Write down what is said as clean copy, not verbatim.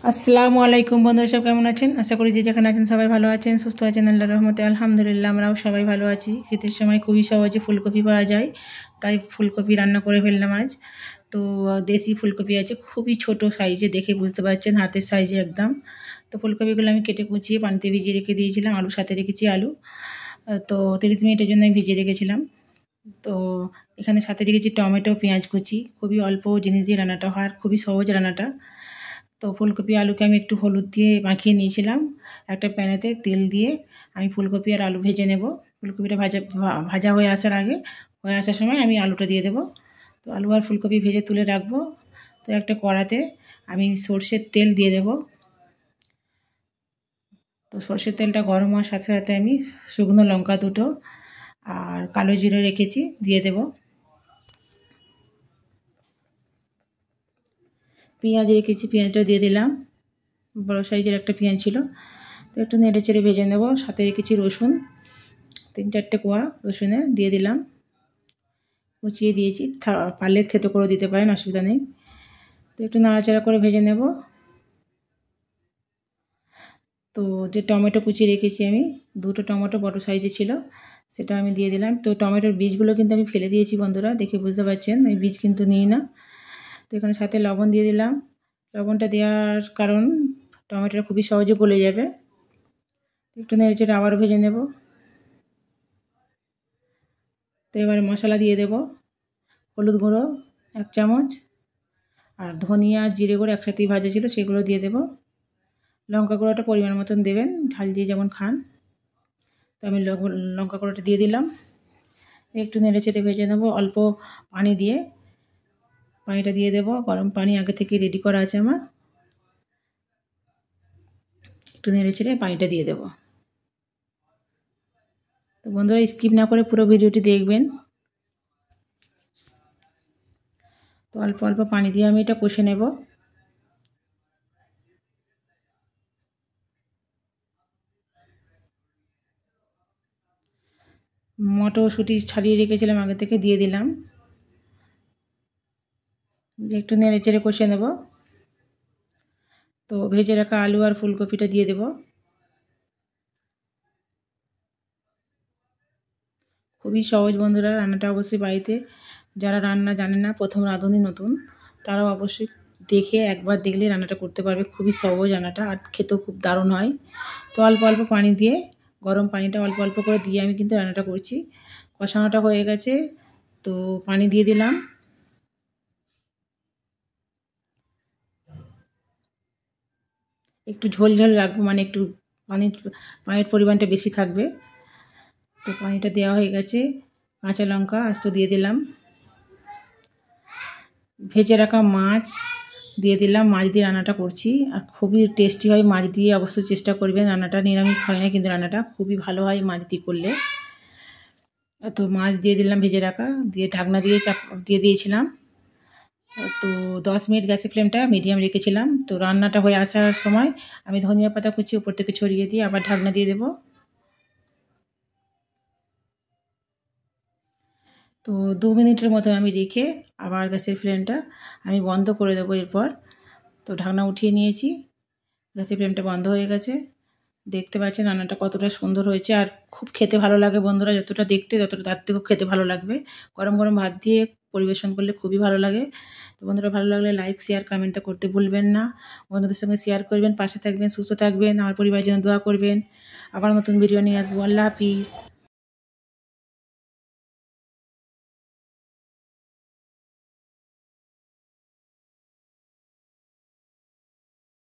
আসসালামু আলাইকুম বন্ধুরা, সব কেমন আছেন? আশা করি যে যেখানে আছেন সবাই ভালো আছেন, সুস্থ আছেন। আল্লাহর রহমতে আলহামদুলিল্লাহ আমরাও সবাই ভালো আছি। শীতের সময় খুবই সহজে ফুলকপি পাওয়া যায়, তাই ফুলকপি রান্না করে ফেললাম আজ। তো দেশি ফুলকপি আছে, খুবই ছোট সাইজে, দেখে বুঝতে পারছেন হাতের সাইজে একদম। তো ফুলকপিগুলো আমি কেটে কুচিয়ে পানিতে ভিজিয়ে রেখে দিয়েছিলাম, আলু সাথে রেখেছি আলু। তো 30 মিনিটের জন্য আমি ভিজিয়ে রেখেছিলাম। তো এখানে সাথে রেখেছি টমেটো, পেঁয়াজ কুচি। খুবই অল্প জিনিস দিয়ে রান্নাটা হয় আর খুবই সহজ রান্নাটা। তো ফুলকপি আলুকে আমি একটু হলুদ দিয়ে মাখিয়ে নিয়েছিলাম। একটা প্যানেতে তেল দিয়ে আমি ফুলকপি আর আলু ভেজে নেব। ফুলকপিটা ভাজা হয়ে আসার সময় আমি আলুটা দিয়ে দেব। তো আলু আর ফুলকপি ভেজে তুলে রাখবো। তো একটা কড়াতে আমি সর্ষের তেল দিয়ে দেব। তো সর্ষের তেলটা গরম হওয়ার সাথে সাথে আমি শুকনো লঙ্কা দুটো আর কালো জিরে রেখেছি দিয়ে দেব। পেঁয়াজ রেখেছি, পেঁয়াজটা দিয়ে দিলাম। বড় সাইজের একটা পেঁয়াজ ছিল। তো একটু নেড়ে চেড়ে ভেজে নেব। সাথে রেখেছি রসুন, 3-4টে কোয়া রসুনের দিয়ে দিলাম, কুচিয়ে দিয়েছি। পারলে থেতো করে দিতে পারেন, অসুবিধা নেই। তো একটু নাড়াচাড়া করে ভেজে নেব। তো যে টমেটো কুচিয়ে রেখেছি আমি, 2টো টমেটো বড় সাইজে ছিল, সেটা আমি দিয়ে দিলাম। তো টমেটোর বীজগুলো কিন্তু আমি ফেলে দিয়েছি বন্ধুরা, দেখে বুঝতে পারছেন আমি বীজ কিন্তু নিই না। তো এখানে সাথে লবণ দিয়ে দিলাম। লবণটা দেওয়ার কারণ টমেটোটা খুবই সহজে গলে যাবে। একটু নেড়ে চেড়ে আবারও ভেজে নেব। তো এবারে মশলা দিয়ে দেব। হলুদ গুঁড়ো 1 চামচ, আর ধনিয়া জিরে গুঁড়ো একসাথেই ভাজা ছিল সেগুলো দিয়ে দেব। লঙ্কা গুঁড়োটা পরিমাণ মতন দেবেন, ঝাল দিয়ে যেমন খান। তো আমি লঙ্কা গুঁড়োটা দিয়ে দিলাম। একটু নেড়ে চেড়ে ভেজে নেব অল্প পানি দিয়ে। পানিটা দিয়ে দেব, গরম পানি আগে থেকে রেডি করা আছে আমার। একটু নেড়ে চেড়ে পানিটা দিয়ে দেব। তো বন্ধুরা স্কিপ না করে পুরো ভিডিওটি দেখবেন। তো অল্প অল্প পানি দিয়ে আমি এটা কষে নেব। মটরশুঁটি ছাড়িয়ে রেখেছিলাম আগে থেকে, দিয়ে দিলাম। একটু নেড়ে চেড়ে কষে নেব। তো ভেজে রাখা আলু আর ফুলকপিটা দিয়ে দেব। খুবই সহজ বন্ধুরা রান্নাটা, অবশ্যই বাড়িতে যারা রান্না জানে না, প্রথম রাঁধুনি নতুন, তারাও অবশ্যই দেখে একবার দেখলে রান্নাটা করতে পারবে। খুবই সহজ রান্নাটা, আর খেতেও খুব দারুণ হয়। তো অল্প অল্প পানি দিয়ে, গরম পানিটা অল্প অল্প করে দিয়ে আমি কিন্তু রান্নাটা করছি। কষানোটা হয়ে গেছে, তো পানি দিয়ে দিলাম। একটু ঝোল ঝোল রাখবো, মানে একটু পানির পরিমাণটা বেশি থাকবে। তো পানিটা দেওয়া হয়ে গেছে। কাঁচা লঙ্কা আস্ত দিয়ে দিলাম। ভেজে রাখা মাছ দিয়ে দিলাম। মাছ দিয়ে রান্নাটা করছি আর খুবই টেস্টি হয় মাছ দিয়ে, অবশ্যই চেষ্টা করবেন। রান্নাটা নিরামিষ হয় না, কিন্তু রান্নাটা খুবই ভালো হয় মাছ দিয়ে করলে। তো মাছ দিয়ে দিলাম ভেজে রাখা, দিয়ে ঢাকনা দিয়ে দিয়ে দিয়েছিলাম। তো 10 মিনিট গ্যাসের ফ্লেমটা মিডিয়াম রেখেছিলাম। তো রান্নাটা হয়ে আসার সময় আমি ধনিয়া পাতা কুচি উপর থেকে ছড়িয়ে দিয়ে আবার ঢাকনা দিয়ে দেবো। তো 2 মিনিটের মতো আমি রেখে আবার গ্যাসের ফ্লেমটা আমি বন্ধ করে দেবো এরপর। তো ঢাকনা উঠিয়ে নিয়েছি, গ্যাসের ফ্লেমটা বন্ধ হয়ে গেছে। দেখতে পাচ্ছেন রান্নাটা কতটা সুন্দর হয়েছে, আর খুব খেতে ভালো লাগে বন্ধুরা। যতটা দেখতে ততটা তার থেকেও খেতে ভালো লাগবে। গরম গরম ভাত দিয়ে পরিবেশন করলে খুবই ভালো লাগে। তো বন্ধুরা ভালো লাগলে লাইক শেয়ার কমেন্টটা করতে ভুলবেন না। বন্ধুদের সঙ্গে শেয়ার করবেন, পাশে থাকবেন, সুস্থ থাকবেন, আমার পরিবারের জন্য দোয়া করবেন। আবার নতুন ভিডিও নিয়ে আসবো। আল্লাহ হাফিজ।